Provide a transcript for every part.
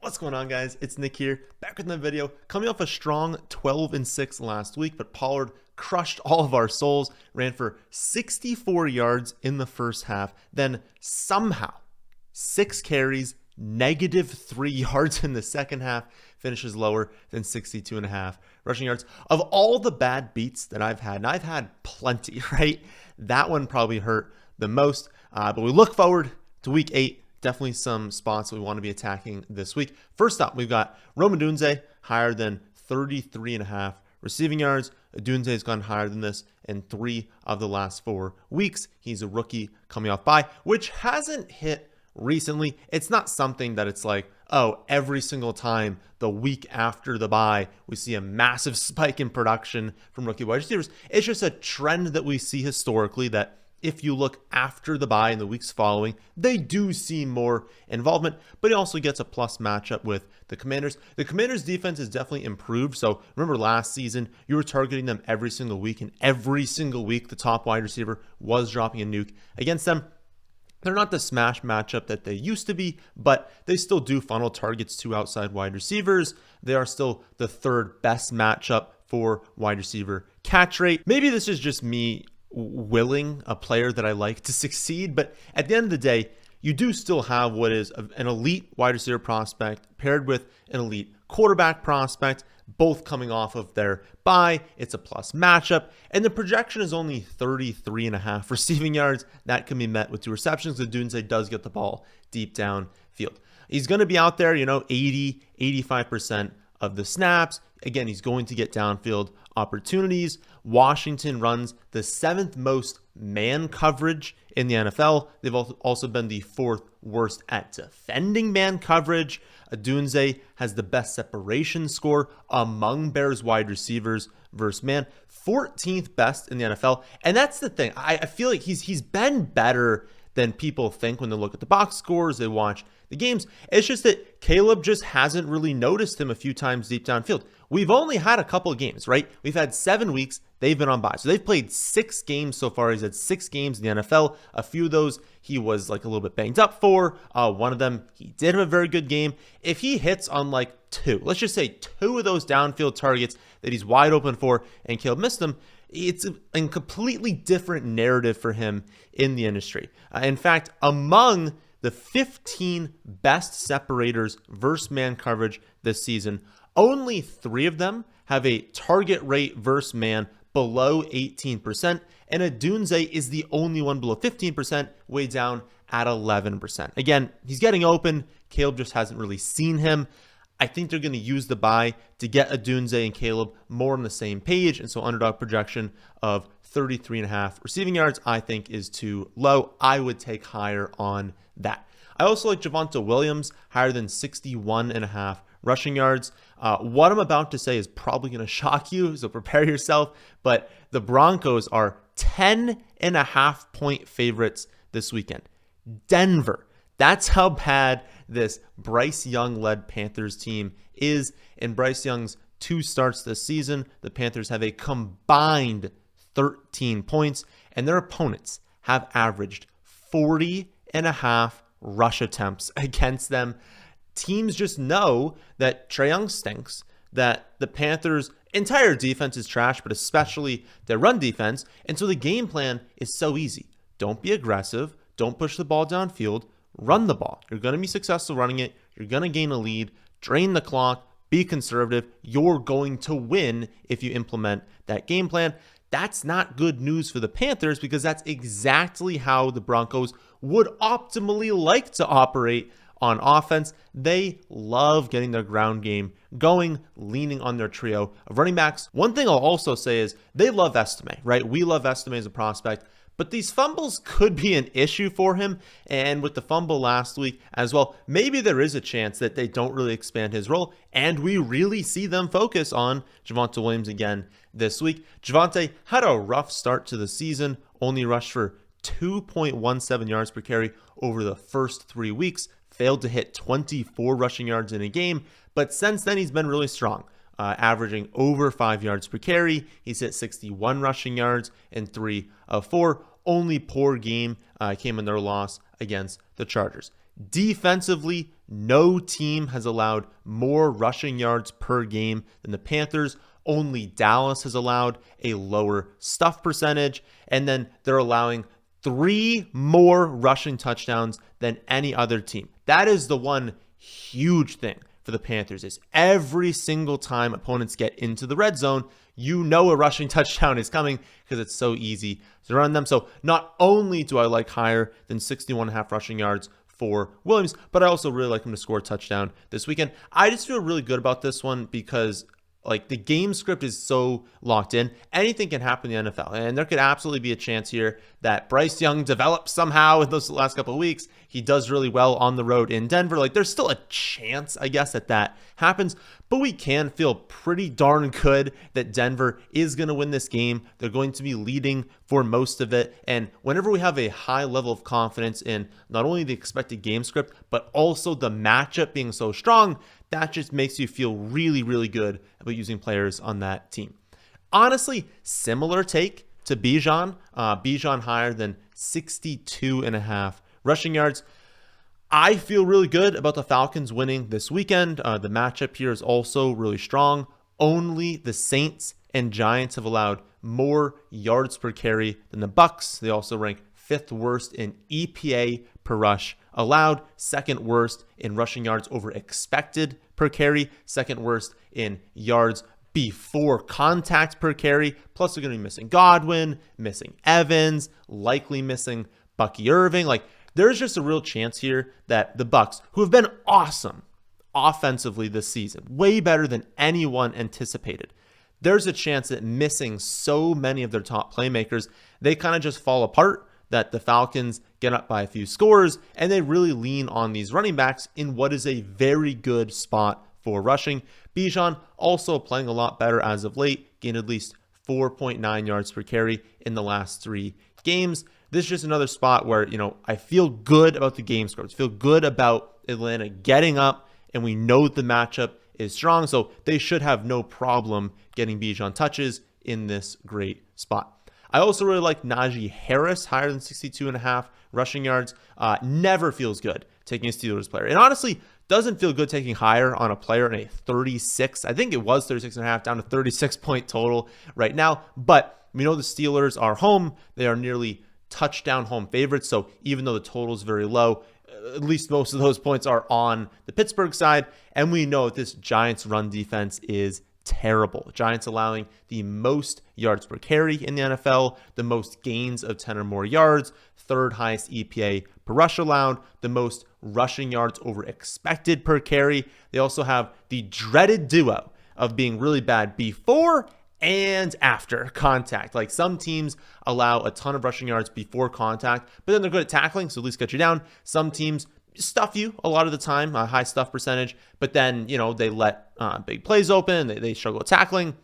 What's going on, guys? It's Nick here, back with another video. Coming off a strong 12-6 last week, but Pollard crushed all of our souls, ran for 64 yards in the first half, then somehow 6 carries, -3 yards in the second half, finishes lower than 62.5 rushing yards. Of all the bad beats that I've had, and I've had plenty, right? That one probably hurt the most, but we look forward to week 8. Definitely some spots we want to be attacking this week. First up, we've got Oduze, higher than 33.5 receiving yards. Oduze has gone higher than this in 3 of the last 4 weeks. He's a rookie coming off bye, which hasn't hit recently. It's not something that it's like, oh, every single time the week after the bye, we see a massive spike in production from rookie wide receivers. It's just a trend that we see historically that if you look after the bye in the weeks following, they do see more involvement, but he also gets a plus matchup with the Commanders. The Commanders defense has definitely improved. So remember last season, you were targeting them every single week, and every single week, the top wide receiver was dropping a nuke against them. They're not the smash matchup that they used to be, but they still do funnel targets to outside wide receivers. They are still the 3rd best matchup for wide receiver catch rate. Maybe this is just me willing a player that I like to succeed, but at the end of the day, you do still have what is an elite wide receiver prospect paired with an elite quarterback prospect, both coming off of their bye. It's a plus matchup, and the projection is only 33.5 receiving yards. That can be met with 2 receptions. Oduze does get the ball deep downfield. He's going to be out there, 80, 85% of the snaps. Again, he's going to get downfield opportunities. Washington runs the 7th most man coverage in the NFL. They've also been the 4th worst at defending man coverage. Oduze has the best separation score among Bears wide receivers versus man, 14th best in the NFL. And that's the thing. I feel like he's been better than people think when they look at the box scores, they watch the games. It's just that Caleb just hasn't really noticed him a few times deep downfield. We've only had a couple of games, right? We've had 7 weeks. They've been on bye. So they've played 6 games so far. He's had 6 games in the NFL. A few of those he was like a little bit banged up for. One of them, he did have a very good game. If he hits on like 2, let's just say 2 of those downfield targets that he's wide open for and Caleb missed them, it's a completely different narrative for him in the industry. In fact, among the 15 best separators versus man coverage this season, only 3 of them have a target rate versus man below 18%, and Oduze is the only one below 15%, way down at 11%. Again, he's getting open. Caleb just hasn't really seen him. I think they're going to use the bye to get Oduze and Caleb more on the same page, and so underdog projection of 33.5 receiving yards, I think, is too low. I would take higher on that. I also like Javonte Williams, higher than 61.5 rushing yards. What I'm about to say is probably going to shock you, so prepare yourself, but the Broncos are 10.5-point favorites this weekend. Denver. That's how bad this Bryce Young-led Panthers team is. In Bryce Young's 2 starts this season, the Panthers have a combined 13 points, and their opponents have averaged 40.5 rush attempts against them. Teams just know that Trae Young stinks, that the Panthers' entire defense is trash, but especially their run defense, and so the game plan is so easy. Don't be aggressive. Don't push the ball downfield. Run the ball. You're going to be successful running it. You're going to gain a lead. Drain the clock. Be conservative. You're going to win if you implement that game plan. That's not good news for the Panthers because that's exactly how the Broncos would optimally like to operate on offense. They love getting their ground game going, leaning on their trio of running backs. One thing I'll also say is they love Estime, right? We love Estime as a prospect. But these fumbles could be an issue for him. And with the fumble last week as well, maybe there is a chance that they don't really expand his role. And we really see them focus on Javonte Williams again this week. Javonte had a rough start to the season, only rushed for 2.17 yards per carry over the first 3 weeks, failed to hit 24 rushing yards in a game. But since then, he's been really strong. Averaging over 5 yards per carry. He's hit 61 rushing yards in 3 of 4. Only poor game came in their loss against the Chargers. Defensively, no team has allowed more rushing yards per game than the Panthers. Only Dallas has allowed a lower stuff percentage, and then they're allowing 3 more rushing touchdowns than any other team. That is the one huge thing for the Panthers, is every single time opponents get into the red zone, you know a rushing touchdown is coming because it's so easy to run them. So not only do I like higher than 61.5 rushing yards for Williams, but I also really like him to score a touchdown this weekend. I just feel really good about this one because like the game script is so locked in. Anything can happen in the NFL, and there could absolutely be a chance here that Bryce Young develops somehow in those last couple of weeks. He does really well on the road in Denver. Like there's still a chance, I guess, that happens, but we can feel pretty darn good that Denver is going to win this game. They're going to be leading for most of it, and whenever we have a high level of confidence in not only the expected game script, but also the matchup being so strong, that just makes you feel really, really good about using players on that team. Honestly, similar take to Bijan. Bijan higher than 62.5 rushing yards. I feel really good about the Falcons winning this weekend. The matchup here is also really strong. Only the Saints and Giants have allowed more yards per carry than the Bucs. They also rank 5th worst in EPA per rush allowed, 2nd worst in rushing yards over expected per carry, 2nd worst in yards before contact per carry. Plus, they're going to be missing Godwin, missing Evans, likely missing Bucky Irving. Like, there's just a real chance here that the Bucs, who have been awesome offensively this season, way better than anyone anticipated, there's a chance that missing so many of their top playmakers, they kind of just fall apart, that the Falcons get up by a few scores, and they really lean on these running backs in what is a very good spot for rushing. Bijan also playing a lot better as of late, gained at least 4.9 yards per carry in the last 3 games. This is just another spot where, I feel good about the game scripts, feel good about Atlanta getting up, and we know the matchup is strong, so they should have no problem getting Bijan touches in this great spot. I also really like Najee Harris, higher than 62.5 rushing yards. Never feels good taking a Steelers player. And honestly, doesn't feel good taking higher on a player in a 36. I think it was 36.5, down to 36-point total right now. But we know the Steelers are home. They are nearly touchdown home favorites. So even though the total is very low, at least most of those points are on the Pittsburgh side. And we know this Giants run defense is terrible. Giants allowing the most yards per carry in the NFL, the most gains of 10 or more yards, 3rd highest EPA per rush allowed, the most rushing yards over expected per carry. They also have the dreaded duo of being really bad before and after contact. Like some teams allow a ton of rushing yards before contact, but then they're good at tackling, so at least get you down. Some teams stuff you a lot of the time, a high stuff percentage, but then, they let big plays open. They struggle at tackling.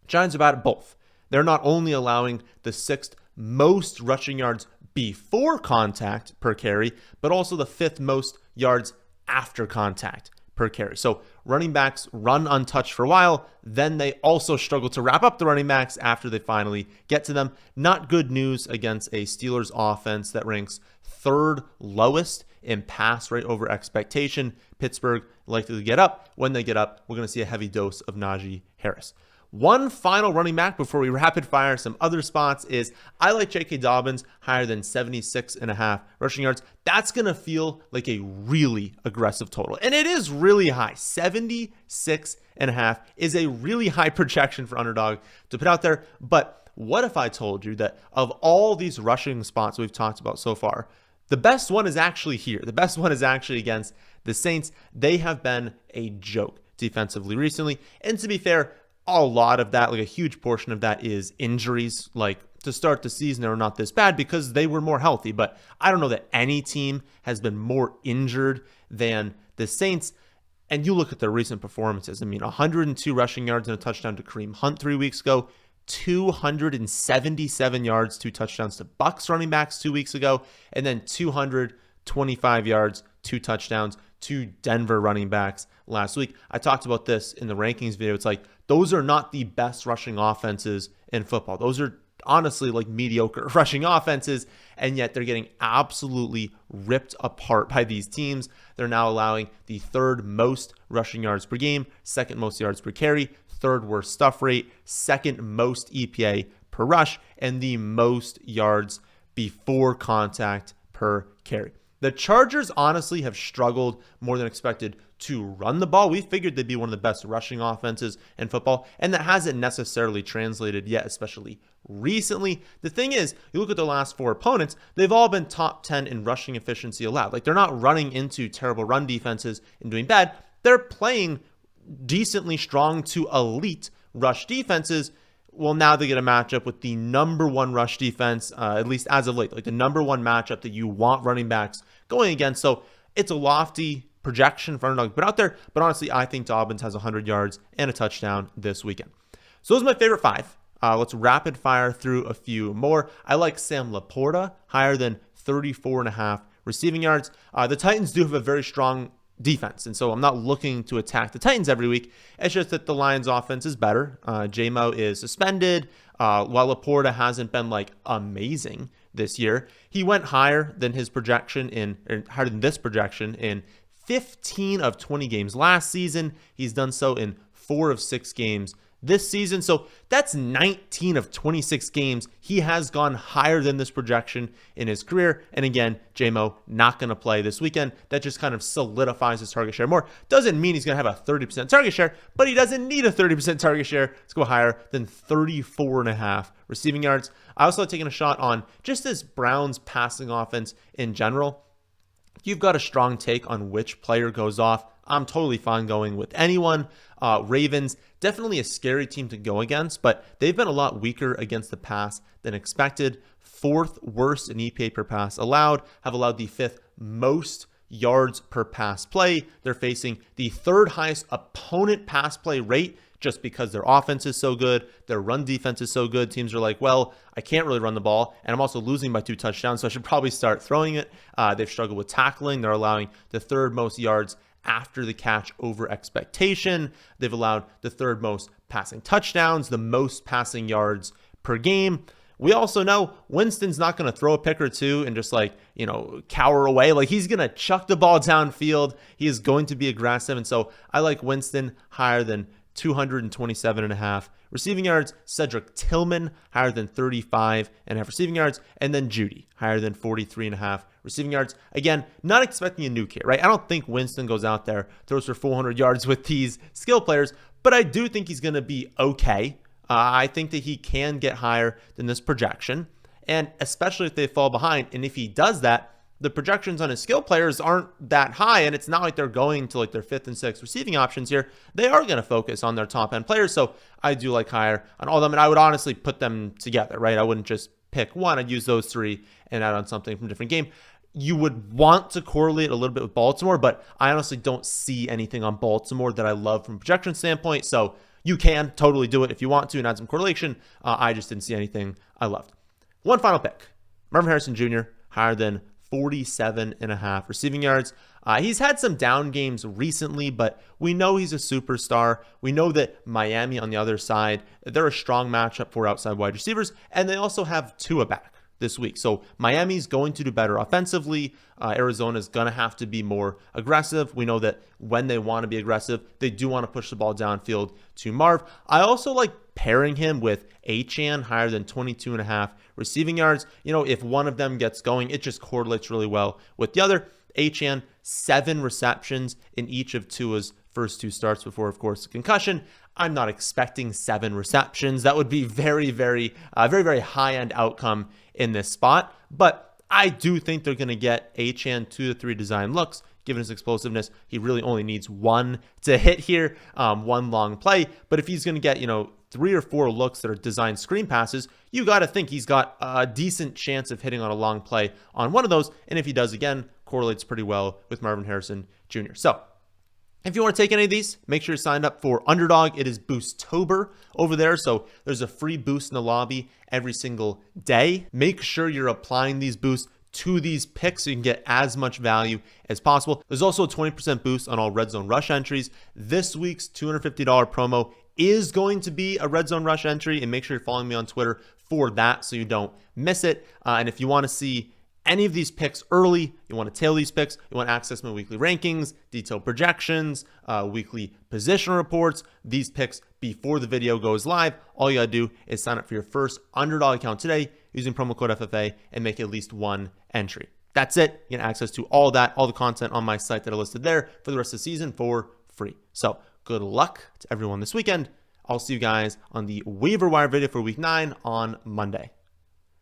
Giants are bad at both. They're not only allowing the 6th most rushing yards before contact per carry, but also the 5th most yards after contact per carry. So running backs run untouched for a while, then they also struggle to wrap up the running backs after they finally get to them. Not good news against a Steelers offense that ranks 3rd lowest in pass rate over expectation. Pittsburgh likely to get up. When they get up, we're going to see a heavy dose of Najee Harris. One final running back before we rapid fire some other spots is I like J.K. Dobbins higher than 76.5 rushing yards. That's going to feel like a really aggressive total. And it is really high. 76.5 is a really high projection for Underdog to put out there. But what if I told you that of all these rushing spots we've talked about so far, the best one is actually here. The best one is actually against the Saints. They have been a joke defensively recently. And to be fair, a lot of that, like a huge portion of that, is injuries. Like to start the season, they were not this bad because they were more healthy. But I don't know that any team has been more injured than the Saints. And you look at their recent performances. I mean, 102 rushing yards and a touchdown to Kareem Hunt 3 weeks ago. 277 yards, 2 touchdowns to Bucs running backs 2 weeks ago, and then 225 yards, 2 touchdowns to Denver running backs last week. I talked about this in the rankings video. It's like those are not the best rushing offenses in football. Those are honestly like mediocre rushing offenses, and yet they're getting absolutely ripped apart by these teams. They're now allowing the third most rushing yards per game, second most yards per carry, third worst stuff rate, second most EPA per rush, and the most yards before contact per carry. The Chargers honestly have struggled more than expected to run the ball. We figured they'd be one of the best rushing offenses in football, and that hasn't necessarily translated yet, especially recently. The thing is, you look at the last 4 opponents, they've all been top 10 in rushing efficiency allowed. Like, they're not running into terrible run defenses and doing bad. They're playing decently strong to elite rush defenses. Well, now they get a matchup with the number 1 rush defense, at least as of late, like the number 1 matchup that you want running backs going against. So it's a lofty projection for Underdog put out there, but honestly, I think Dobbins has 100 yards and a touchdown this weekend. So those are my favorite 5. Let's rapid fire through a few more. I like Sam LaPorta, higher than 34.5 receiving yards. The Titans do have a very strong defense, and so I'm not looking to attack the Titans every week. It's just that the Lions offense is better. J-Mo is suspended. While LaPorta hasn't been like amazing this year, he went higher than his projection higher than this projection in 15 of 20 games last season. He's done so in 4 of 6 games this season. So that's 19 of 26 games. He has gone higher than this projection in his career. And again, J-Mo not going to play this weekend. That just kind of solidifies his target share more. Doesn't mean he's going to have a 30% target share, but he doesn't need a 30% target share to go higher than 34.5 receiving yards. I also like taking a shot on just this Browns passing offense in general. If you've got a strong take on which player goes off, I'm totally fine going with anyone. Ravens, definitely a scary team to go against, but they've been a lot weaker against the pass than expected. 4th worst in EPA per pass allowed, have allowed the 5th most yards per pass play. They're facing the 3rd highest opponent pass play rate just because their offense is so good, their run defense is so good. Teams are like, well, I can't really run the ball, and I'm also losing by 2 touchdowns, so I should probably start throwing it. They've struggled with tackling. They're allowing the 3rd most yards after the catch over expectation. They've allowed the 3rd most passing touchdowns, the most passing yards per game. We also know Winston's not going to throw a pick or two and just cower away. Like, he's going to chuck the ball downfield. He is going to be aggressive. And so I like Winston higher than 227.5 receiving yards. Cedric Tillman higher than 35.5 receiving yards. And then Judy higher than 43.5 receiving yards. Again, not expecting a nuke here, right? I don't think Winston goes out there, throws for 400 yards with these skill players, but I do think he's going to be okay. I think that he can get higher than this projection, and especially if they fall behind. And if he does that, the projections on his skill players aren't that high, and it's not like they're going to like their 5th and 6th receiving options here. They are going to focus on their top end players, so I do like higher on all of them, and I would honestly put them together, right? I wouldn't just pick one. I'd use those 3 and add on something from a different game. You would want to correlate a little bit with Baltimore, but I honestly don't see anything on Baltimore that I love from a projection standpoint, so you can totally do it if you want to and add some correlation. I just didn't see anything I loved. One final pick, Marvin Harrison Jr., higher than 47.5 receiving yards. He's had some down games recently, but we know he's a superstar. We know that Miami on the other side, they're a strong matchup for outside wide receivers, and they also have Tua back this week. So Miami's going to do better offensively. Arizona's going to have to be more aggressive. We know that when they want to be aggressive, they do want to push the ball downfield to Marv. I also like pairing him with Achane, higher than 22.5 receiving yards. If one of them gets going, it just correlates really well with the other. Achane, 7 receptions in each of Tua's first 2 starts before, of course, concussion. I'm not expecting 7 receptions. That would be very, very high-end outcome in this spot. But I do think they're going to get Achane 2 to 3 design looks. Given his explosiveness, he really only needs 1 to hit here, 1 long play. But if he's going to get, 3 or 4 looks that are designed screen passes, you got to think he's got a decent chance of hitting on a long play on one of those. And if he does, again, correlates pretty well with Marvin Harrison Jr. So if you want to take any of these, make sure you're signed up for Underdog. It is Boosttober over there, so there's a free boost in the lobby every single day. Make sure you're applying these boosts to these picks so you can get as much value as possible. There's also a 20% boost on all Red Zone Rush entries. This week's $250 promo is going to be a Red Zone Rush entry, and make sure you're following me on Twitter for that so you don't miss it. And if you want to see any of these picks early, you want to tail these picks, you want to access my weekly rankings, detailed projections, weekly position reports, these picks before the video goes live, all you got to do is sign up for your first Underdog account today using promo code FFA and make at least one entry. That's it. You get access to all that, all the content on my site that are listed there for the rest of the season for free. So good luck to everyone this weekend. I'll see you guys on the waiver wire video for week 9 on Monday.